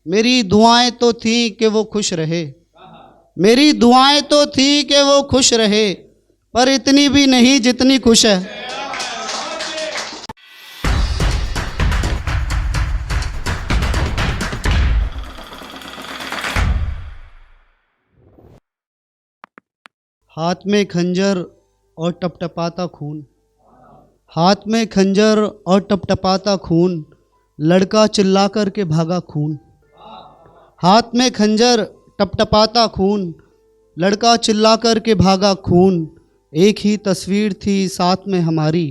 मेरी दुआएं तो थी कि वो खुश रहे, मेरी दुआएं तो थी कि वो खुश रहे, पर इतनी भी नहीं जितनी खुश है। हाथ में खंजर और टपटपाता खून, हाथ में खंजर और टपटपाता खून, लड़का चिल्ला कर के भागा खून। हाथ में खंजर टपटपाता खून, लड़का चिल्ला कर के भागा खून। एक ही तस्वीर थी साथ में हमारी,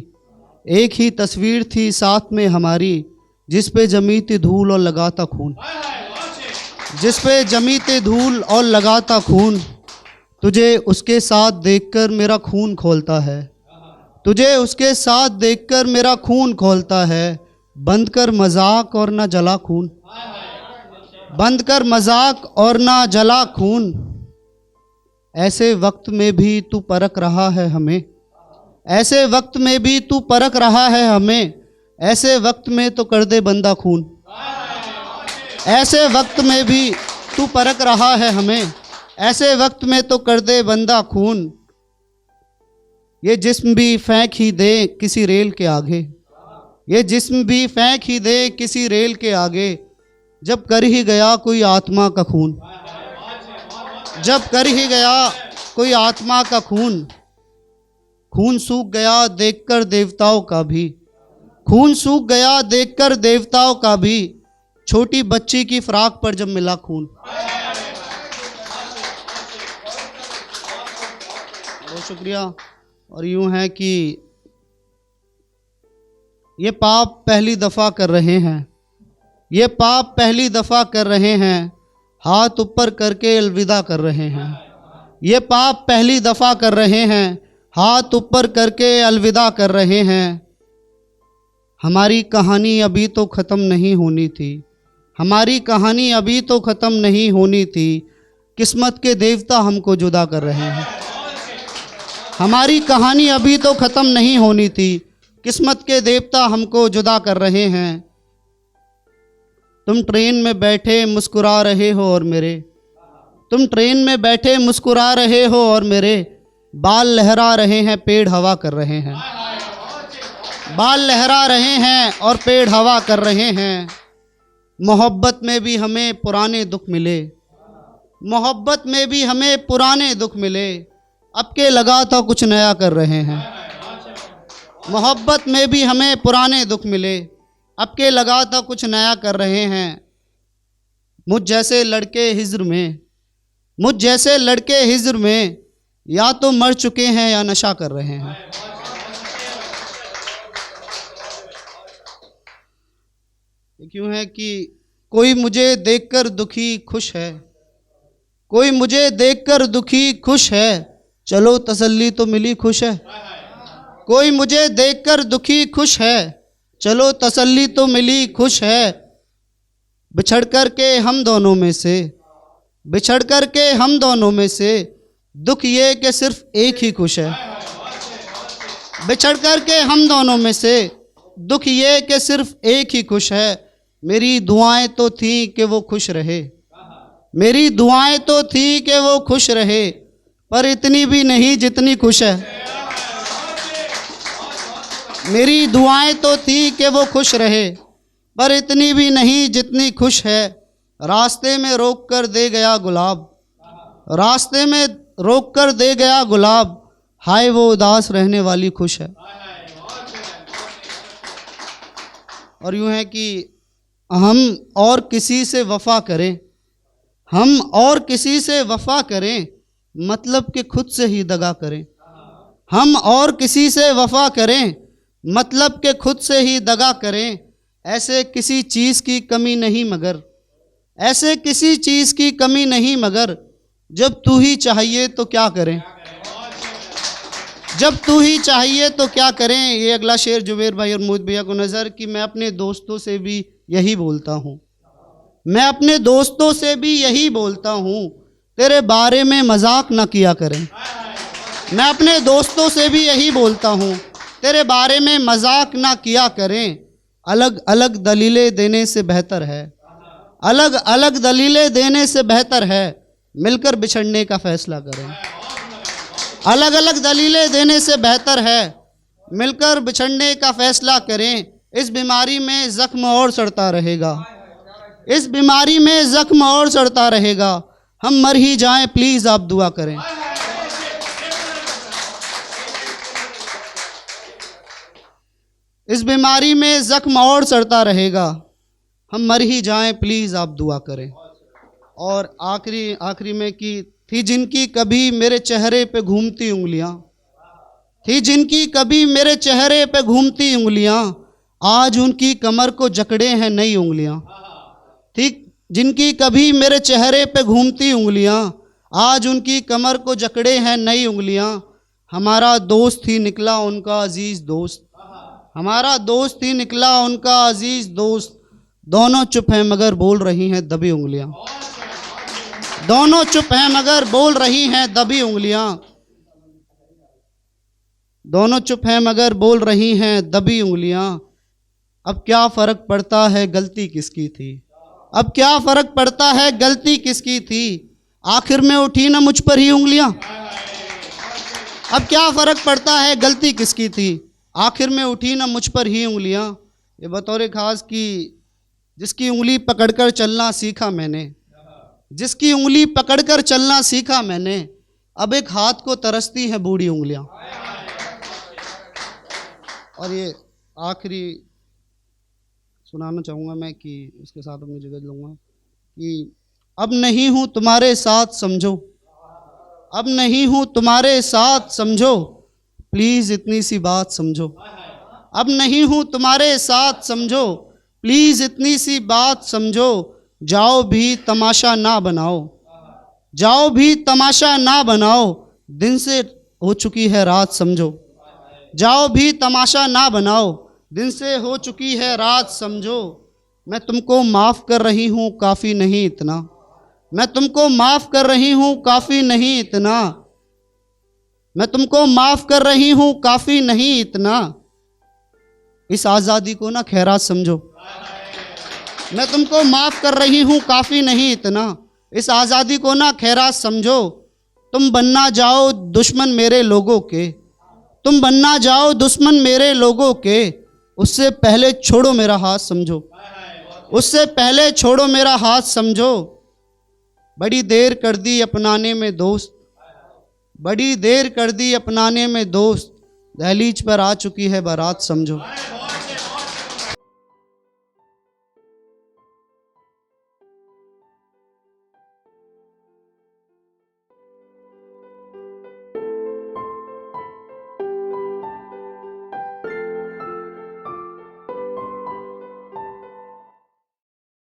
एक ही तस्वीर थी साथ में हमारी, जिस पे जमी थी धूल और लगाता खून, जिस पे जमी थी धूल और लगाता खून। तुझे उसके साथ देखकर मेरा खून खौलता है, तुझे उसके साथ देखकर मेरा खून खौलता है। बंद कर मजाक और ना जला खून, बंद कर मजाक और ना जला खून। ऐसे वक्त में भी तू परख रहा है हमें, ऐसे वक्त में भी तू परख रहा है हमें, ऐसे वक्त में तो कर दे बंदा खून, ऐसे वक्त में भी तू परख रहा है हमें, ऐसे वक्त में तो कर दे बंदा खून। ये जिस्म भी फेंक ही दे किसी रेल के आगे, ये जिस्म भी फेंक ही दे किसी रेल के आगे, जब कर ही गया कोई आत्मा का खून, जब कर ही गया कोई आत्मा का खून। खून सूख गया देखकर देवताओं का भी, खून सूख गया देखकर देवताओं का भी, छोटी बच्ची की फ्राक पर जब मिला खून। बहुत शुक्रिया। और यूं है कि ये पाप पहली दफ़ा कर रहे हैं, ये पाप पहली दफ़ा कर रहे हैं, हाथ ऊपर करके अलविदा कर रहे हैं। ये पाप पहली दफ़ा कर रहे हैं, हाथ ऊपर करके अलविदा कर रहे हैं। हमारी कहानी अभी तो ख़त्म नहीं होनी थी, हमारी कहानी अभी तो ख़त्म नहीं होनी थी, किस्मत के देवता हमको जुदा कर रहे हैं। हमारी कहानी अभी तो ख़त्म नहीं होनी थी, किस्मत के देवता हमको जुदा कर रहे हैं। तुम ट्रेन में बैठे मुस्कुरा रहे हो और मेरे, तुम ट्रेन में बैठे मुस्कुरा रहे हो और मेरे बाल लहरा रहे हैं, पेड़ हवा कर रहे हैं, बाल लहरा रहे हैं और पेड़ हवा कर रहे हैं। मोहब्बत में भी हमें पुराने दुख मिले, मोहब्बत में भी हमें पुराने दुख मिले, अब के लगा तो कुछ नया कर रहे हैं। मोहब्बत में भी हमें पुराने दुख मिले, अब के लगा तो कुछ नया कर रहे हैं। मुझ जैसे लड़के हिज्र में, मुझ जैसे लड़के हिज्र में, या तो मर चुके हैं या नशा कर रहे हैं। क्यों है कि कोई मुझे देखकर दुखी खुश है, कोई मुझे देखकर दुखी खुश है, चलो तसल्ली तो मिली खुश है। कोई मुझे देखकर दुखी खुश है, चलो तसल्ली तो मिली खुश है। बिछड़ कर के हम दोनों में से, बिछड़ कर के हम दोनों में से, दुख ये कि सिर्फ एक ही खुश है। बिछड़ कर के हम दोनों में से, दुख ये कि सिर्फ एक ही खुश है। मेरी दुआएं तो थी कि वो खुश रहे, मेरी दुआएं तो थी कि वो खुश रहे, पर इतनी भी नहीं जितनी खुश है। मेरी दुआएं तो थी कि वो खुश रहे, पर इतनी भी नहीं जितनी खुश है। रास्ते में रोक कर दे गया गुलाब, रास्ते में रोक कर दे गया गुलाब, हाय वो उदास रहने वाली खुश है। और यूं है कि हम और किसी से वफा करें, हम और किसी से वफा करें, मतलब कि खुद से ही दगा करें। हम और किसी से वफा करें, मतलब कि खुद से ही दगा करें। ऐसे किसी चीज़ की कमी नहीं मगर, ऐसे किसी चीज़ की कमी नहीं मगर, जब तू ही चाहिए तो क्या करें, जब तू ही चाहिए तो क्या करें। ये अगला शेर जुबैर भाई और मोहित भैया को नज़र कि मैं अपने दोस्तों से भी यही बोलता हूँ, मैं अपने दोस्तों से भी यही बोलता हूँ, तेरे बारे में मजाक ना किया करें। मैं अपने दोस्तों से भी यही बोलता हूँ, तेरे बारे में मजाक ना किया करें। अलग अलग दलीलें देने से बेहतर है, अलग अलग दलीलें देने से बेहतर है मिलकर बिछड़ने का फैसला करें। अलग अलग दलीलें देने से बेहतर है मिलकर बिछड़ने का फैसला करें। इस बीमारी में जख्म और सड़ता रहेगा, इस बीमारी में जख्म और सड़ता रहेगा। हम मर ही जाएं, प्लीज आप दुआ करें। इस बीमारी में जख्म और सड़ता रहेगा, हम मर ही जाएं, प्लीज आप दुआ करें। और आखिरी में कि थी जिनकी कभी मेरे चेहरे पे घूमती उंगलियां, थी जिनकी कभी मेरे चेहरे पे घूमती उंगलियां, आज उनकी कमर को जकड़े हैं नई उंगलियां। थी जिनकी कभी मेरे चेहरे पे घूमती उंगलियां, आज उनकी कमर को जकड़े हैं नई उंगलियां। हमारा दोस्त ही निकला उनका अजीज दोस्त, हमारा दोस्त ही निकला उनका अजीज दोस्त। दोनों चुप हैं मगर बोल रही हैं दबी उंगलियां, दोनों चुप हैं मगर बोल रही हैं दबी उंगलियां, दोनों चुप हैं मगर बोल रही हैं दबी उंगलियां। अब क्या फर्क पड़ता है गलती किसकी थी, अब क्या फर्क पड़ता है गलती किसकी थी, आखिर में उठी ना मुझ पर ही उंगलियां। अब क्या फर्क पड़ता है गलती किसकी थी, आखिर में उठी ना मुझ पर ही उंगलियां। ये बतौर खास की जिसकी उंगली पकड़कर चलना सीखा मैंने, जिसकी उंगली पकड़कर चलना सीखा मैंने, अब एक हाथ को तरसती है बूढ़ी उंगलियां। और ये आखिरी सुनाना चाहूँगा मैं कि उसके साथ अपनी जगह लूँगा कि अब नहीं हूँ तुम्हारे साथ समझो, अब नहीं हूँ तुम्हारे साथ समझो, प्लीज़ इतनी सी बात समझो। अब नहीं हूँ तुम्हारे साथ समझो, प्लीज़ इतनी सी बात समझो। जाओ भी तमाशा ना बनाओ, जाओ भी तमाशा ना बनाओ, दिन से हो चुकी है रात समझो। जाओ भी तमाशा ना बनाओ, दिन से हो चुकी है रात समझो। मैं तुमको माफ़ कर रही हूँ काफ़ी नहीं इतना, मैं तुमको माफ़ कर रही हूँ काफ़ी नहीं इतना, मैं तुमको माफ़ कर रही हूँ काफ़ी नहीं इतना। इस आज़ादी को ना खैरात समझो, मैं तुमको माफ़ कर रही हूँ काफ़ी नहीं इतना, इस आज़ादी को ना खैरात समझो। तुम बनना जाओ दुश्मन मेरे लोगों के, तुम बनना जाओ दुश्मन मेरे लोगों के, उससे पहले छोड़ो मेरा हाथ समझो, उससे पहले छोड़ो मेरा हाथ समझो। बड़ी देर कर दी अपनाने में दोस्त, बड़ी देर कर दी अपनाने में दोस्त, दहलीज पर आ चुकी है बारात समझो।